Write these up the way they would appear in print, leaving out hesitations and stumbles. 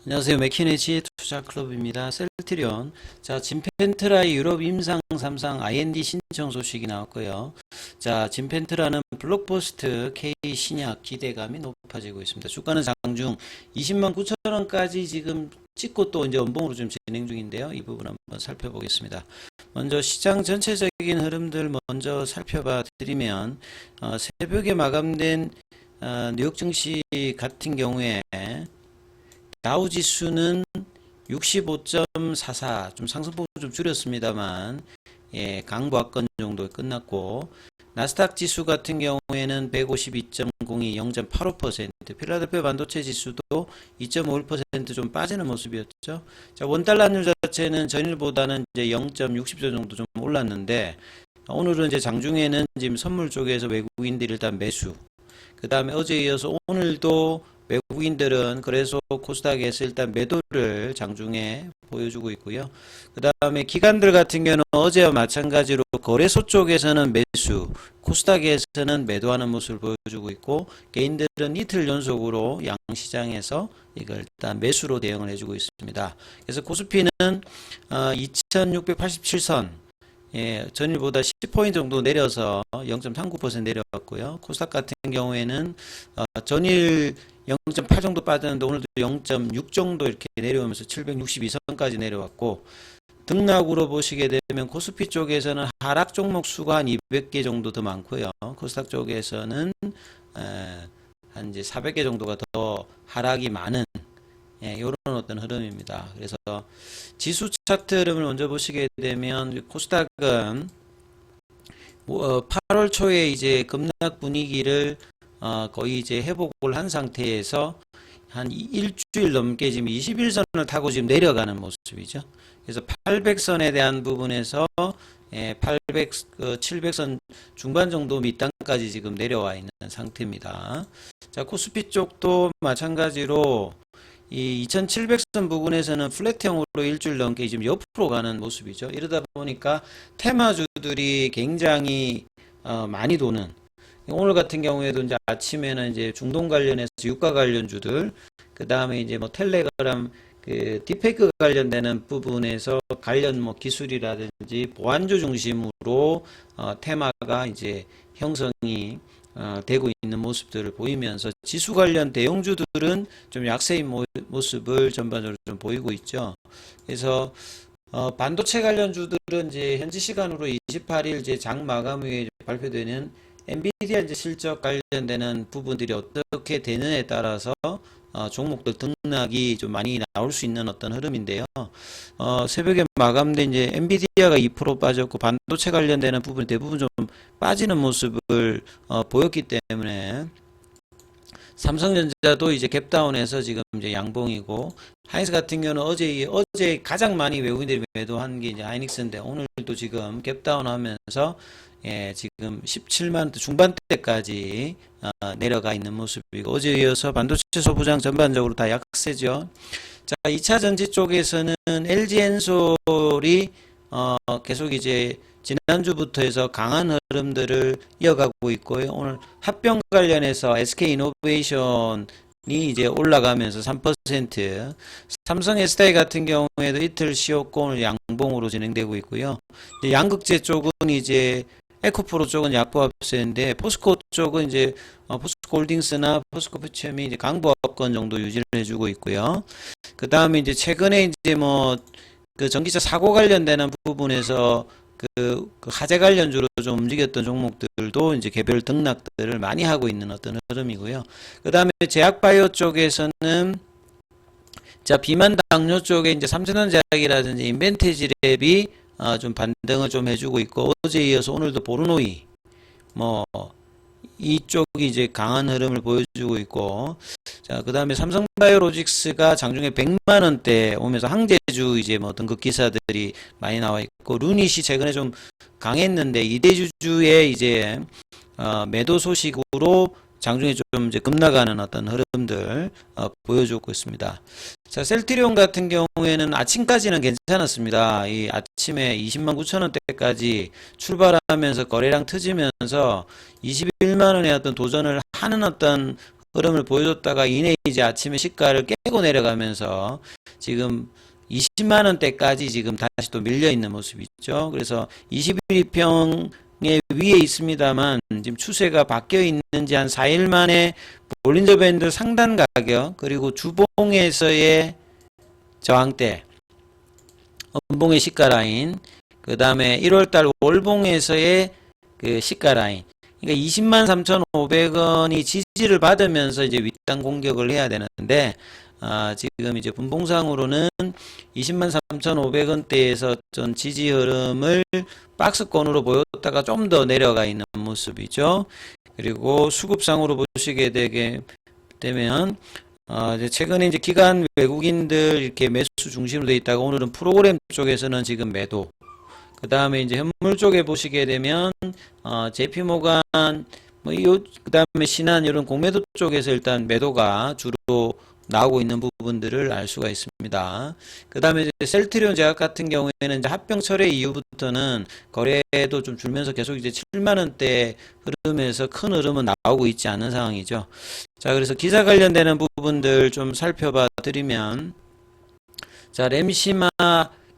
안녕하세요. 맥키네지 투자클럽입니다. 셀트리온. 자, 진펜트라의 유럽 임상 3상 IND 신청 소식이 나왔고요. 자, 진펜트라는 블록버스트 K 신약 기대감이 높아지고 있습니다. 주가는 장중 20만 9천 원까지 지금 찍고 또 이제 연봉으로 좀 진행 중인데요. 이 부분 한번 살펴보겠습니다. 먼저 시장 전체적인 흐름들 먼저 살펴봐 드리면 새벽에 마감된 뉴욕 증시 같은 경우에 다우 지수는 65.44, 좀 상승폭을 좀 줄였습니다만, 예, 강보합권 정도 끝났고, 나스닥 지수 같은 경우에는 152.02, 0.85%, 필라델피아 반도체 지수도 2.51%좀 빠지는 모습이었죠. 자, 원달러율 자체는 전일보다는 이제 0.60조 정도 좀 올랐는데, 오늘은 이제 장중에는 지금 선물 쪽에서 외국인들이 일단 매수, 그 다음에 어제에 이어서 오늘도 외국인들은 그래서 코스닥에서 일단 매도를 장중에 보여주고 있고요. 그 다음에 기관들 같은 경우는 어제와 마찬가지로 거래소 쪽에서는 매수, 코스닥에서는 매도하는 모습을 보여주고 있고, 개인들은 이틀 연속으로 양시장에서 이걸 일단 매수로 대응을 해주고 있습니다. 그래서 코스피는 2687선, 예, 전일보다 10포인트 정도 내려서 0.39% 내려왔고요. 코스닥 같은 경우에는 전일 0.8 정도 빠졌는데 오늘도 0.6 정도 이렇게 내려오면서 762선까지 내려왔고, 등락으로 보시게 되면 코스피 쪽에서는 하락 종목 수가 한 200개 정도 더 많고요. 코스닥 쪽에서는 한 이제 400개 정도가 더 하락이 많은, 예, 이런 어떤 흐름입니다. 그래서 지수 차트 흐름을 먼저 보시게 되면 코스닥은 8월 초에 이제 급락 분위기를 거의 이제 회복을 한 상태에서 한 일주일 넘게 지금 21선을 타고 지금 내려가는 모습이죠. 그래서 800선에 대한 부분에서 800, 700선 중반 정도 밑단까지 지금 내려와 있는 상태입니다. 자, 코스피 쪽도 마찬가지로 이 2700선 부분에서는 플랫형으로 일주일 넘게 지금 옆으로 가는 모습이죠. 이러다 보니까 테마주들이 굉장히 많이 도는, 오늘 같은 경우에도 이제 아침에는 이제 중동 관련해서 유가 관련주들, 그 다음에 이제 뭐 텔레그램 그 딥페이크 관련되는 부분에서 관련 뭐 기술이라든지 보안주 중심으로 테마가 이제 형성이 되고 있는 모습들을 보이면서 지수 관련 대형주들은 좀 약세인 모습을 전반적으로 좀 보이고 있죠. 그래서 반도체 관련주들은 이제 현지 시간으로 28일 이제 장 마감 후에 발표되는 엔비디아 이제 실적 관련되는 부분들이 어떻게 되느냐에 따라서 종목들 등락이 좀 많이 나올 수 있는 어떤 흐름인데요. 새벽에 마감된 이제 엔비디아가 2% 빠졌고 반도체 관련되는 부분 대부분 좀 빠지는 모습을 보였기 때문에 삼성전자도 이제 갭다운해서 지금 이제 양봉이고, 하이닉스 같은 경우는 어제 가장 많이 외국인들이 매도한 게 이제 하이닉스인데 오늘도 지금 갭다운하면서 예, 지금 17만 중반대까지 내려가 있는 모습이고, 어제 이어서 반도체 소부장 전반적으로 다 약세죠. 자, 2차 전지 쪽에서는 LG엔솔이 계속 이제 지난주부터 해서 강한 흐름들을 이어가고 있고요. 오늘 합병 관련해서 SK이노베이션이 이제 올라가면서 3%, 삼성 SDI 같은 경우에도 이틀 쉬었고 오늘 양봉으로 진행되고 있고요. 양극재 쪽은 이제 에코프로 쪽은 약보합세인데 포스코 쪽은 이제 포스코 홀딩스나 포스코 퓨처엠이 이제 강보합권 정도 유지를 해주고 있고요. 그 다음에 이제 최근에 이제 뭐 그 전기차 사고 관련되는 부분에서 그 화재 관련주로 좀 움직였던 종목들도 이제 개별 등락들을 많이 하고 있는 어떤 흐름이고요. 그 다음에 제약바이오 쪽에서는 자, 비만 당뇨 쪽에 이제 삼천원제약이라든지 인벤테지랩이 좀 반등을 좀 해주고 있고, 어제 이어서 오늘도 보르노이 뭐 이쪽이 이제 강한 흐름을 보여주고 있고, 자, 그 다음에 삼성바이오로직스가 장중에 100만 원대 오면서 항제주 이제 뭐 등급 기사들이 많이 나와 있고, 루닛이 최근에 좀 강했는데 이대주주의 이제 매도 소식으로 장중에 좀 이제 급락하는 어떤 흐름들 보여주고 있습니다. 자, 셀트리온 같은 경우에는 아침까지는 괜찮았습니다. 이 아침에 20만 9천 원대까지 출발하면서 거래량 터지면서 21만 원의 어떤 도전을 하는 어떤 흐름을 보여줬다가 이내 이제 아침에 시가를 깨고 내려가면서 지금 20만 원대까지 지금 다시 또 밀려 있는 모습이죠. 그래서 21평의 위에 있습니다만 지금 추세가 바뀌어 있는지 한 4일 만에 볼린저 밴드 상단 가격 그리고 주봉에서의 저항대 음봉의 시가 라인 그 다음에 1월달 월봉에서의 그 시가 라인 그러니까 203,500원이 지지를 받으면서 이제 윗단 공격을 해야 되는데 지금 이제 분봉상으로는 203,500원대에서 전 지지 흐름을 박스권으로 보였다가 좀 더 내려가 있는 모습이죠. 그리고 수급상으로 보시게 되게 되면 이제 최근에 이제 기관 외국인들 이렇게 매수 중심으로 되어 있다가 오늘은 프로그램 쪽에서는 지금 매도. 그 다음에 이제 현물 쪽에 보시게 되면 JP모간 그 다음에 신한 이런 공매도 쪽에서 일단 매도가 주로 나오고 있는 부분들을 알 수가 있습니다. 그 다음에 이제 셀트리온 제약 같은 경우에는 이제 합병 철회 이후부터는 거래도 좀 줄면서 계속 이제 7만원대 흐름에서 큰 흐름은 나오고 있지 않은 상황이죠. 자, 그래서 기사 관련되는 부분들 좀 살펴봐 드리면, 자, 램시마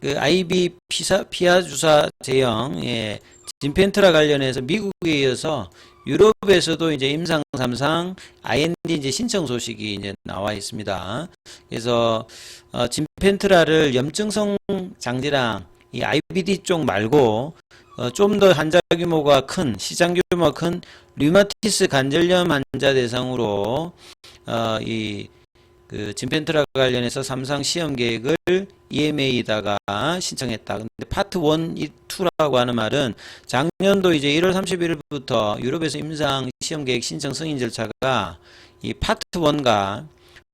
그 IB 피하 주사 제형, 예, 진펜트라 관련해서 미국에 이어서 유럽에서도 이제 임상 3상 IND 이제 신청 소식이 이제 나와 있습니다. 그래서 진펜트라를 염증성 장질환 이 IBD 쪽 말고 좀 더 환자 규모가 큰 시장 규모가 큰 류마티스 관절염 환자 대상으로 그 진펜트라 관련해서 3상 시험 계획을 EMA에다가 신청했다. 근데 파트 1, 2라고 하는 말은 작년도 이제 1월 31일부터 유럽에서 임상 시험 계획 신청 승인 절차가 이 파트 1과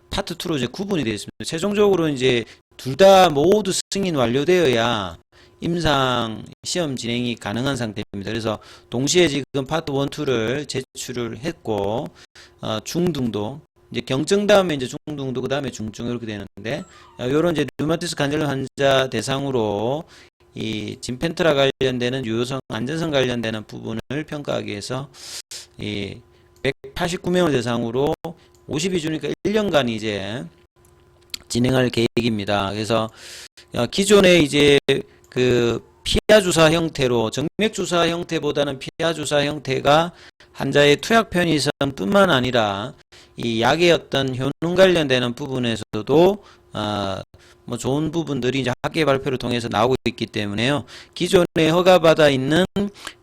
파트 2로 이제 구분이 되어 있습니다. 최종적으로 이제 둘 다 모두 승인 완료되어야 임상 시험 진행이 가능한 상태입니다. 그래서 동시에 지금 파트 1, 2를 제출을 했고 중등도 이제 경증 다음에 이제 중등도 그 다음에 중증 이렇게 되는데 요런 이제 류마티스 관절염 환자 대상으로 이 진펜트라 관련되는 유효성 안전성 관련되는 부분을 평가하기 위해서 이 189명을 대상으로 52주니까 1년간 이제 진행할 계획입니다. 그래서 기존에 이제 그 피하 주사 형태로 정맥 주사 형태보다는 피하 주사 형태가 환자의 투약 편의성뿐만 아니라 이 약의 어떤 효능 관련되는 부분에서도 뭐 좋은 부분들이 이제 학계 발표를 통해서 나오고 있기 때문에요. 기존에 허가받아 있는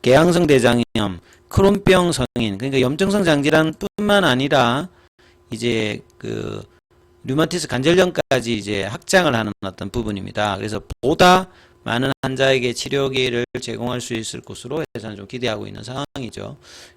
개양성 대장염, 크론병 성인, 그러니까 염증성 장질환뿐만 아니라 이제 그 류마티스 관절염까지 이제 확장을 하는 어떤 부분입니다. 그래서 보다 많은 환자에게 치료 기회를 제공할 수 있을 것으로 저는 좀 기대하고 있는 상황이죠.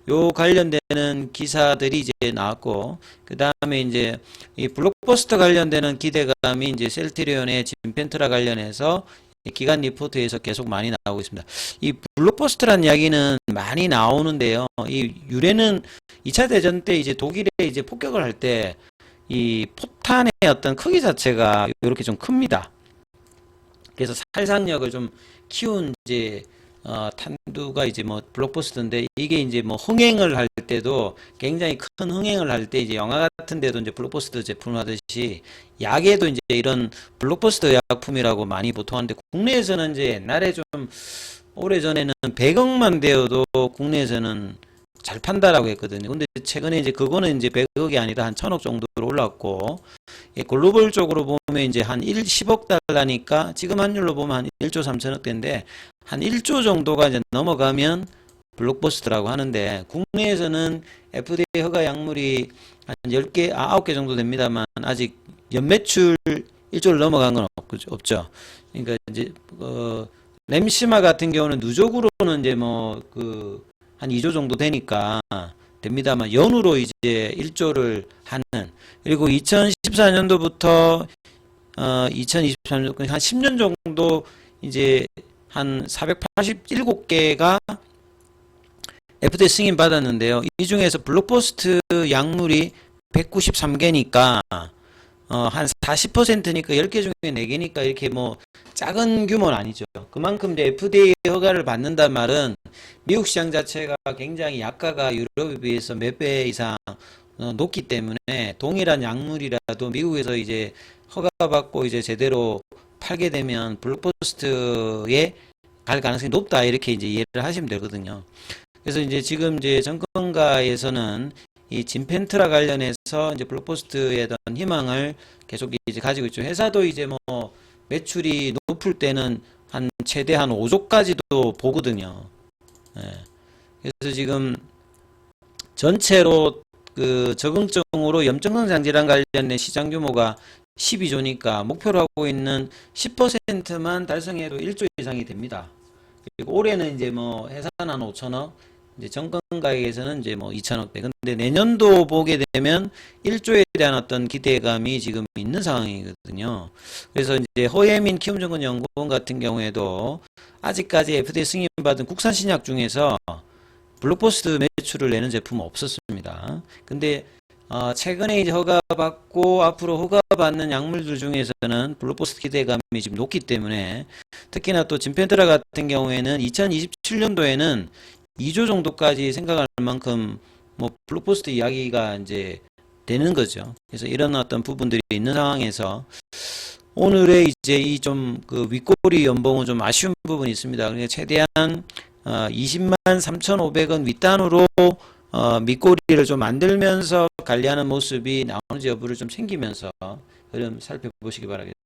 요 관련되는 기사들이 이제 나왔고, 그 다음에 이제 이 블록버스터 관련되는 기대감이 이제 셀트리온의 진펜트라 관련해서 기간 리포트에서 계속 많이 나오고 있습니다. 이 블록버스터라는 이야기는 많이 나오는데요. 이 유래는 2차 대전 때 이제 독일에 이제 폭격을 할 때 이 포탄의 어떤 크기 자체가 이렇게 좀 큽니다. 그래서 살상력을 좀 키운 이제 탄두가 이제 뭐 블록버스터인데 이게 이제 뭐 흥행을 할 때도 굉장히 큰 흥행을 할 때 이제 영화 같은 데도 이제 블록버스터 제품을 하듯이 약에도 이제 이런 블록버스터 약품이라고 많이 보통 하는데 국내에서는 이제 옛날에 좀 오래전에는 100억만 되어도 국내에서는 잘 판다라고 했거든요. 근데 최근에 이제 그거는 이제 100억이 아니라 한 1000억 정도로 올랐고, 글로벌 쪽으로 보면 이제 한 10억 달러니까 지금 환율로 보면 한 1조 3천억 대인데 한 1조 정도가 이제 넘어가면 블록버스터라고 하는데 국내에서는 FDA 허가 약물이 한 10개, 9개 정도 됩니다만 아직 연매출 1조를 넘어간 건 없죠. 그러니까 이제 램시마 같은 경우는 누적으로는 이제 뭐 한 2조 정도 되니까 됩니다만 연으로 이제 1조를 하는, 그리고 2014년도부터 2023년 한 10년 정도 이제 한 487개가 FDA 승인 받았는데요. 이 중에서 블록버스터 약물이 193개니까 한 40%니까 10개 중에 4개니까 이렇게 뭐 작은 규모는 아니죠. 그만큼 이제 FDA 허가를 받는단 말은 미국 시장 자체가 굉장히 약가가 유럽에 비해서 몇 배 이상 높기 때문에 동일한 약물이라도 미국에서 이제 허가받고 이제 제대로 팔게 되면 블록버스터에 갈 가능성이 높다 이렇게 이제 이해를 하시면 되거든요. 그래서 이제 지금 이제 정권가에서는 이 진펜트라 관련해서 이제 블록버스터에 대한 희망을 계속 이제 가지고 있죠. 회사도 이제 뭐 매출이 높을 때는 한 최대 한 5조까지도 보거든요. 예. 그래서 지금 전체로 그 적응증으로 염증성 장질환 관련된 시장 규모가 12조니까 목표로 하고 있는 10%만 달성해도 1조 이상이 됩니다. 그리고 올해는 이제 뭐 해산 한 5천억, 이제 정권가액에서는 이제 뭐 2천억대. 근데 내년도 보게 되면 1조에 대한 어떤 기대감이 지금 있는 상황이거든요. 그래서 이제 허예민 키움증권연구원 같은 경우에도 아직까지 FDA 승인받은 국산 신약 중에서 블록버스터 매출을 내는 제품은 없었습니다. 근데 최근에 이제 허가받고 앞으로 허가받는 약물들 중에서는 블록버스터 기대감이 지금 높기 때문에 특히나 또 진펜트라 같은 경우에는 2027년도에는 2조 정도까지 생각할 만큼 뭐 블록버스터 이야기가 이제 되는 거죠. 그래서 이런 어떤 부분들이 있는 상황에서 오늘의 이제 이 좀 그 윗꼬리 연봉은 좀 아쉬운 부분이 있습니다. 그러니까 최대한 20만 3,500원 윗단으로 밑꼬리를 좀 만들면서 관리하는 모습이 나오는지 여부를 좀 챙기면서 그럼 살펴보시기 바라겠습니다.